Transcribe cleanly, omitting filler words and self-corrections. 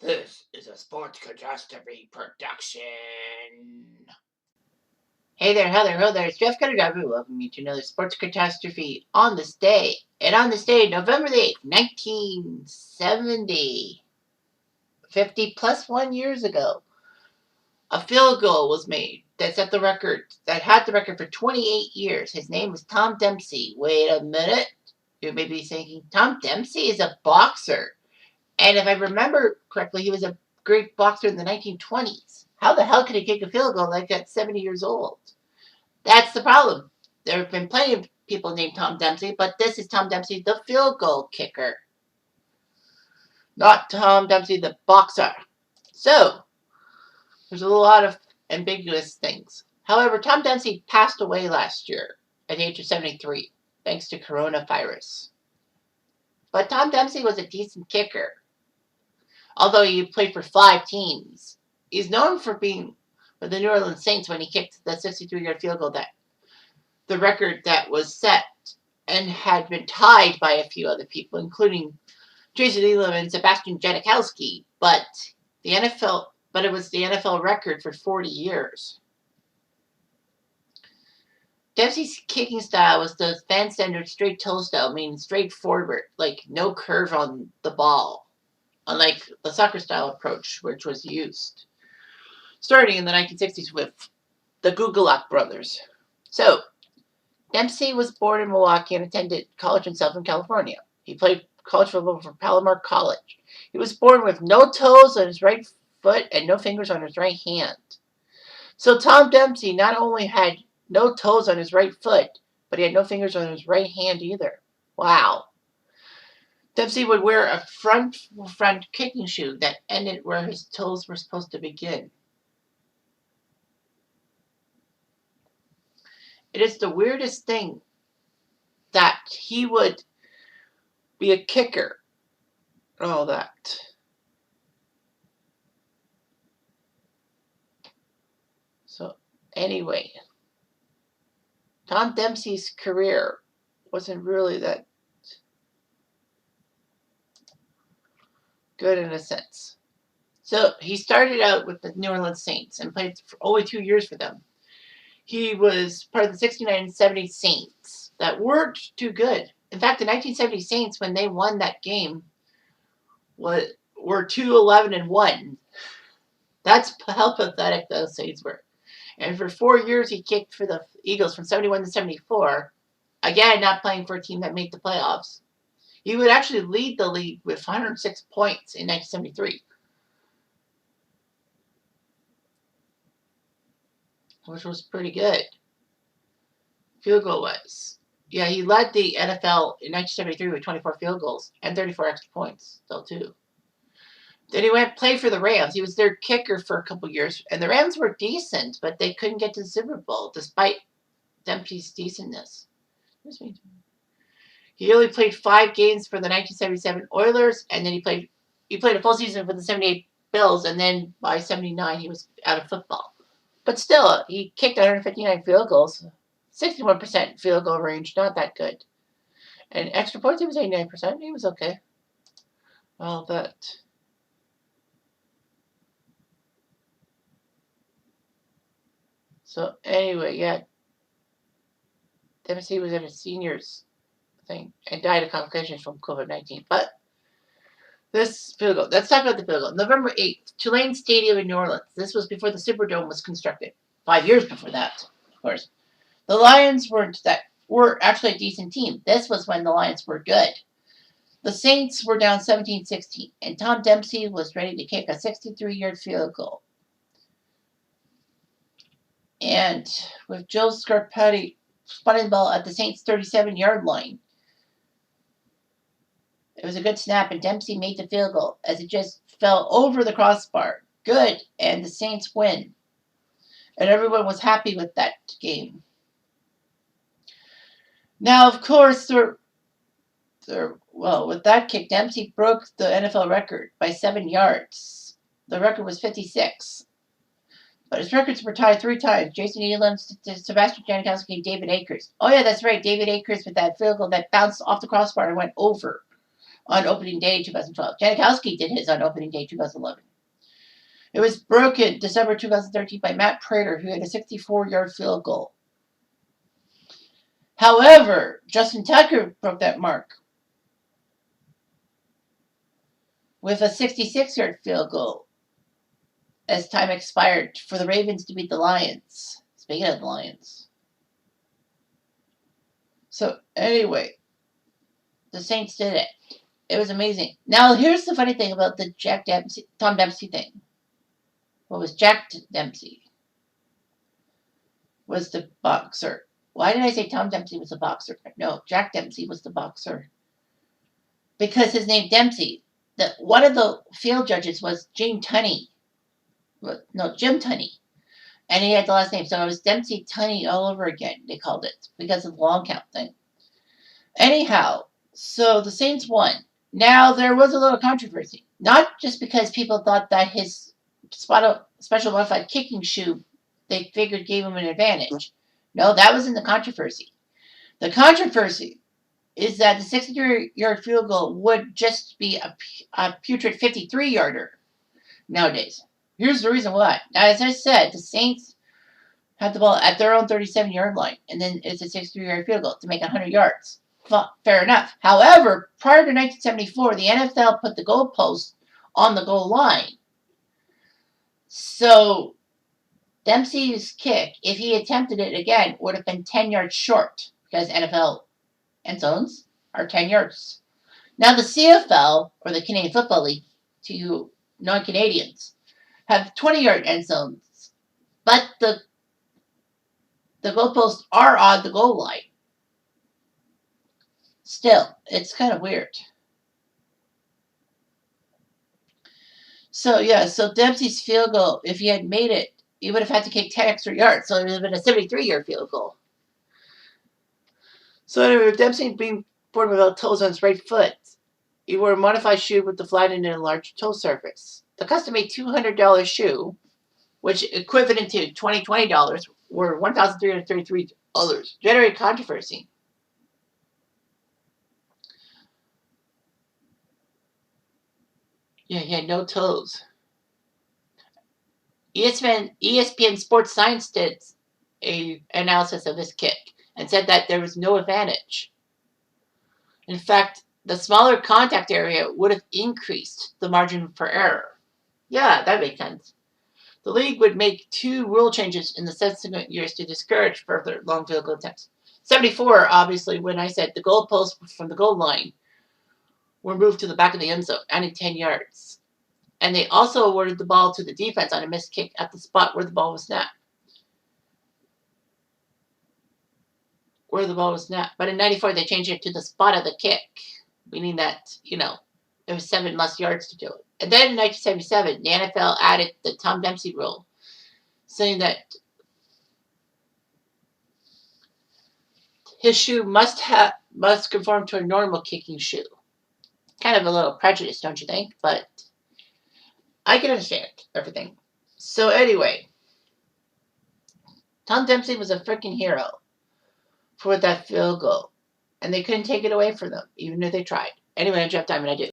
This is a sports catastrophe production. Hey there, ho there, it's Jeff Cutter. Welcome you to another sports catastrophe on this day. And on this day, November the 8th, 1970, 50 plus 1 years ago, a field goal was made that set the record, that had the record for 28 years. His name was Tom Dempsey. Wait a minute. You may be thinking, Tom Dempsey is a boxer. And if I remember correctly, he was a great boxer in the 1920s. How the hell could he kick a field goal like that 70 years old? That's the problem. There have been plenty of people named Tom Dempsey, but this is Tom Dempsey, the field goal kicker. Not Tom Dempsey, the boxer. So, there's a lot of ambiguous things. However, Tom Dempsey passed away last year at the age of 73, thanks to coronavirus. But Tom Dempsey was a decent kicker. Although he played for 5 teams, he's known for being with the New Orleans Saints when he kicked the 63-yard field goal, that the record that was set and had been tied by a few other people, including Jason Elam and Sebastian Janikowski. But it was the NFL record for 40 years. Dempsey's kicking style was the fan standard straight toe style, meaning straight forward, like no curve on the ball, unlike the soccer style approach, which was used starting in the 1960s with the Gugulak brothers. So, Dempsey was born in Milwaukee and attended college in Southern California. He played college football for Palomar College. He was born with no toes on his right foot and no fingers on his right hand. So Tom Dempsey not only had no toes on his right foot, but he had no fingers on his right hand either. Wow. Dempsey would wear a front kicking shoe that ended where his toes were supposed to begin. It is the weirdest thing that he would be a kicker and all that. So, anyway, Tom Dempsey's career wasn't really that good in a sense. So, he started out with the New Orleans Saints and played for only 2 years for them. He was part of the 69 and 70 Saints that weren't too good. In fact, the 1970 Saints, when they won that game, were 2-11-1. That's how pathetic those Saints were. And for 4 years, he kicked for the Eagles from 71 to 74. Again, not playing for a team that made the playoffs. He would actually lead the league with 106 points in 1973. Which was pretty good. Field goal was. Yeah, he led the NFL in 1973 with 24 field goals and 34 extra points, though, too. Then he went play for the Rams. He was their kicker for a couple years, and the Rams were decent, but they couldn't get to the Super Bowl despite Dempsey's decentness. He only played 5 games for the 1977 Oilers, and then he played a full season for the 78 Bills, and then by 79 he was out of football. But still, he kicked 159 field goals, 61% field goal range, not that good. And extra points, he was 89%. He was okay. Well, but so anyway, yeah, Dempsey was in his seniors thing and died of complications from COVID-19. But this field goal, let's talk about the field goal. November 8th, Tulane Stadium in New Orleans. This was before the Superdome was constructed. 5 years before that, of course. The Lions were actually a decent team. This was when the Lions were good. The Saints were down 17-16, and Tom Dempsey was ready to kick a 63-yard field goal. And with Joe Scarpetti spotting the ball at the Saints' 37-yard line, it was a good snap, and Dempsey made the field goal as it just fell over the crossbar. Good, and the Saints win. And everyone was happy with that game. Now, of course, with that kick, Dempsey broke the NFL record by 7 yards. The record was 56. But his records were tied 3 times. Jason Elam, Sebastian Janikowski, and David Akers. Oh, yeah, that's right. David Akers with that field goal that bounced off the crossbar and went over. on opening day 2012. Janikowski did his on opening day 2011. It was broken December 2013 by Matt Prater, who had a 64-yard field goal. However, Justin Tucker broke that mark with a 66-yard field goal as time expired for the Ravens to beat the Lions. Speaking of the Lions. So anyway, the Saints did it. It was amazing. Now here's the funny thing about the Tom Dempsey thing. What was Jack Dempsey? Was the boxer. Why did I say Tom Dempsey was the boxer? No, Jack Dempsey was the boxer. Because his name Dempsey. One of the field judges was Jim Tunney. And he had the last name. So it was Dempsey Tunney all over again, they called it, because of the long count thing. Anyhow, so the Saints won. Now, there was a little controversy. Not just because people thought that his special modified kicking shoe, they figured gave him an advantage. No, that was in the controversy. The controversy is that the 63-yard field goal would just be a putrid 53-yarder nowadays. Here's the reason why. Now, as I said, the Saints had the ball at their own 37-yard line, and then it's a 63-yard field goal to make 100 yards. Fair enough. However, prior to 1974, the NFL put the goalpost on the goal line. So Dempsey's kick, if he attempted it again, would have been 10 yards short because NFL end zones are 10 yards. Now the CFL, or the Canadian Football League, to you non-Canadians, have 20-yard end zones, but the goalposts are on the goal line. Still, it's kind of weird. So Dempsey's field goal, if he had made it, he would have had to kick 10 extra yards, so it would have been a 73-yard field goal. So anyway, Dempsey being born without toes on his right foot, he wore a modified shoe with the flattened and enlarged toe surface. The custom-made $200 shoe, which equivalent to $20 were $1,333, generated controversy. Yeah, he had no toes. ESPN Sports Science did an analysis of this kick and said that there was no advantage. In fact, the smaller contact area would have increased the margin for error. Yeah, that makes sense. The league would make 2 rule changes in the subsequent years to discourage further long field goal attempts. 74, obviously, when I said the goalposts from the goal line were moved to the back of the end zone, adding 10 yards. And they also awarded the ball to the defense on a missed kick at the spot where the ball was snapped. But in 94, they changed it to the spot of the kick, meaning that, it was 7 less yards to do it. And then in 1977, the NFL added the Tom Dempsey rule, saying that his shoe must conform to a normal kicking shoe. Kind of a little prejudice, don't you think? But I can understand everything. So anyway, Tom Dempsey was a freaking hero for that field goal. And they couldn't take it away from them, even if they tried. Anyway, I dropped time and I do.